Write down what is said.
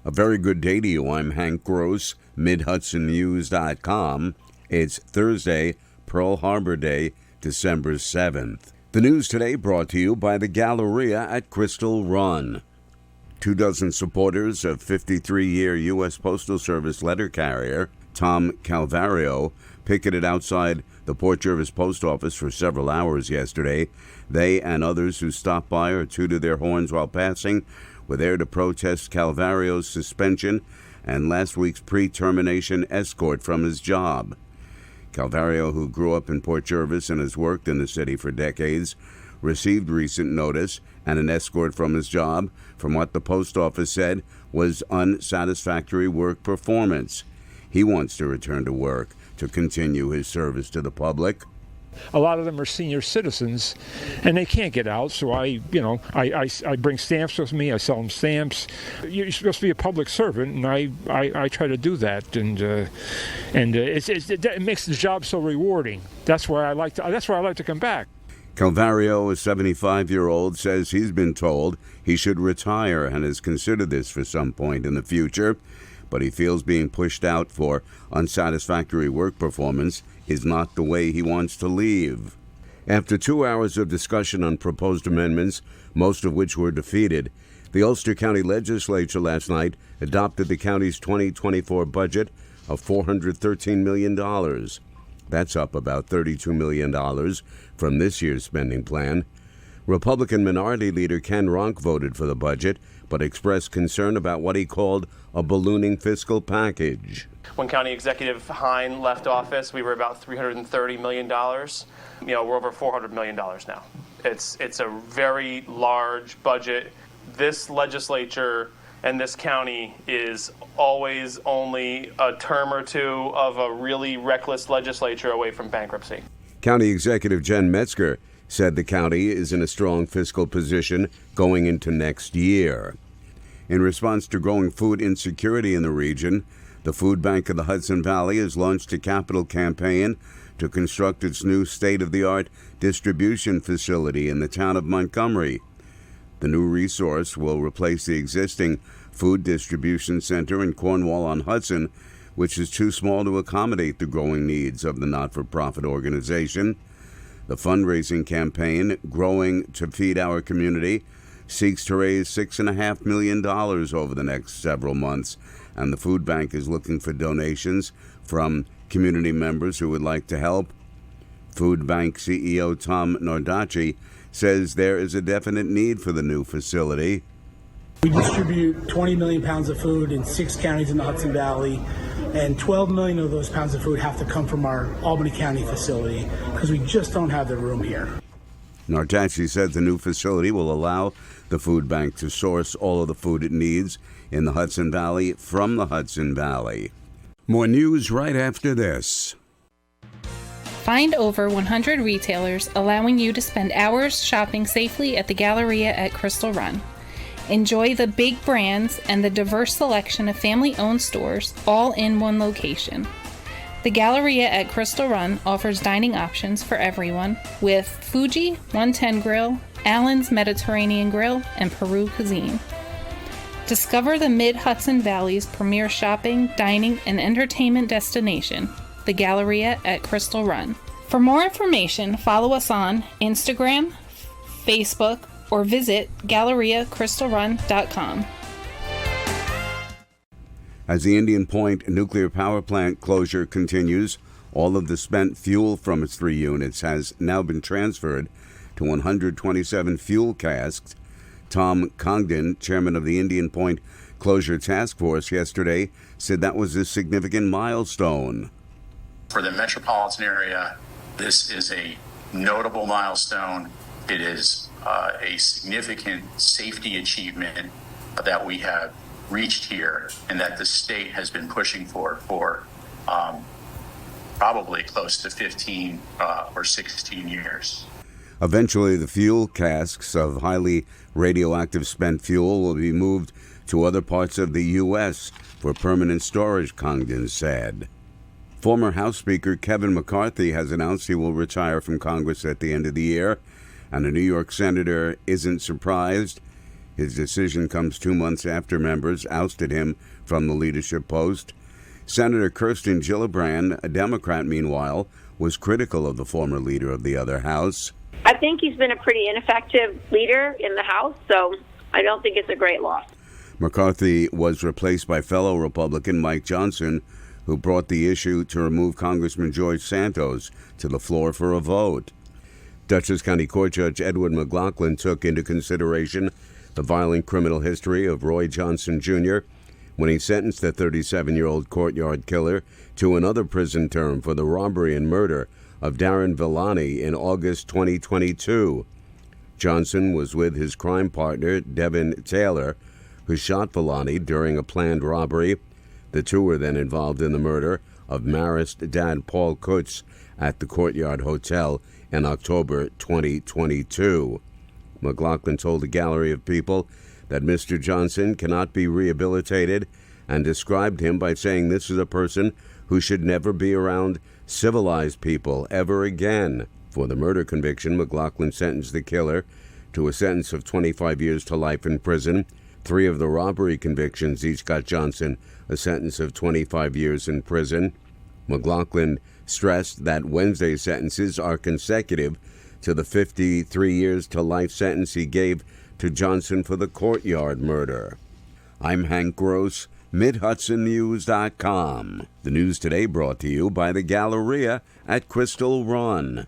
A very good day to you. I'm Hank Gross, MidHudsonNews.com. It's Thursday, Pearl Harbor Day, December 7th. The news today brought to you by the Galleria at Crystal Run. 24 supporters of 53-year U.S. Postal Service letter carrier Tom Calvario picketed outside the Port Jervis Post Office for several hours yesterday. They and others who stopped by or tooted their horns while passing were there to protest Calvario's suspension and last week's pre-termination escort from his job. Calvario, who grew up in Port Jervis and has worked in the city for decades, received recent notice and an escort from his job from what the post office said was unsatisfactory work performance. He wants to return to work to continue his service to the public. A lot of them are senior citizens, and they can't get out. So I bring stamps with me. I sell them stamps. You're supposed to be a public servant, and I try to do that. And it makes the job so rewarding. That's why I like to come back. Calvario, a 75-year-old, says he's been told he should retire and has considered this for some point in the future, but he feels being pushed out for unsatisfactory work performance is not the way he wants to leave. After 2 hours of discussion on proposed amendments, most of which were defeated, the Ulster County Legislature last night adopted the county's 2024 budget of $413 million. That's up about $32 million from this year's spending plan. Republican Minority Leader Ken Ronk voted for the budget, but expressed concern about what he called a ballooning fiscal package. When County Executive Hine left office, we were about $330 million. We're over $400 million now. It's a very large budget. This legislature and this county is always only a term or two of a really reckless legislature away from bankruptcy. County Executive Jen Metzger said the county is in a strong fiscal position going into next year. In response to growing food insecurity in the region, the Food Bank of the Hudson Valley has launched a capital campaign to construct its new state-of-the-art distribution facility in the town of Montgomery. The new resource will replace the existing food distribution center in Cornwall-on-Hudson, which is too small to accommodate the growing needs of the not-for-profit organization. The fundraising campaign, Growing to Feed Our Community, seeks to raise $6.5 million over the next several months, and the food bank is looking for donations from community members who would like to help. Food bank CEO Tom Nordacci says there is a definite need for the new facility. We distribute 20 million pounds of food in 6 counties in the Hudson Valley, and 12 million of those pounds of food have to come from our Albany County facility because we just don't have the room here. Nordacci said the new facility will allow the food bank to source all of the food it needs in the Hudson Valley from the Hudson Valley. More news right after this. Find over 100 retailers allowing you to spend hours shopping safely at the Galleria at Crystal Run. Enjoy the big brands and the diverse selection of family-owned stores all in one location. The Galleria at Crystal Run offers dining options for everyone with Fuji 110 Grill, Allen's Mediterranean Grill, and Peru Cuisine. Discover the Mid-Hudson Valley's premier shopping, dining, and entertainment destination, the Galleria at Crystal Run. For more information, follow us on Instagram, Facebook, or visit GalleriaCrystalRun.com. As the Indian Point nuclear power plant closure continues, all of the spent fuel from its 3 units has now been transferred to 127 fuel casks. Tom Congdon, chairman of the Indian Point Closure Task Force, yesterday said that was a significant milestone. For the metropolitan area, this is a notable milestone. It is a significant safety achievement that we have reached here and that the state has been pushing for probably close to 15 or 16 years. Eventually, the fuel casks of highly radioactive spent fuel will be moved to other parts of the U.S. for permanent storage, Congdon said. Former House Speaker Kevin McCarthy has announced he will retire from Congress at the end of the year, and a New York senator isn't surprised. His decision comes 2 months after members ousted him from the leadership post. Senator Kirsten Gillibrand, a Democrat, meanwhile, was critical of the former leader of the other house. I think he's been a pretty ineffective leader in the House, so I don't think it's a great loss. McCarthy was replaced by fellow Republican Mike Johnson, who brought the issue to remove Congressman George Santos to the floor for a vote. Dutchess County Court Judge Edward McLaughlin took into consideration the violent criminal history of Roy Johnson Jr. when he sentenced the 37-year-old courtyard killer to another prison term for the robbery and murder of Darren Villani in August 2022. Johnson was with his crime partner, Devin Taylor, who shot Villani during a planned robbery. The two were then involved in the murder of Marist dad Paul Kutz at the Courtyard Hotel in October 2022. McLaughlin told a gallery of people that Mr. Johnson cannot be rehabilitated and described him by saying this is a person who should never be around civilized people ever again. For the murder conviction, McLaughlin sentenced the killer to a sentence of 25 years to life in prison. 3 of the robbery convictions each got Johnson a sentence of 25 years in prison. McLaughlin stressed that Wednesday's sentences are consecutive to the 53 years to life sentence he gave to Johnson for the Courtyard murder. I'm Hank Gross, MidHudsonNews.com. The news today brought to you by the Galleria at Crystal Run.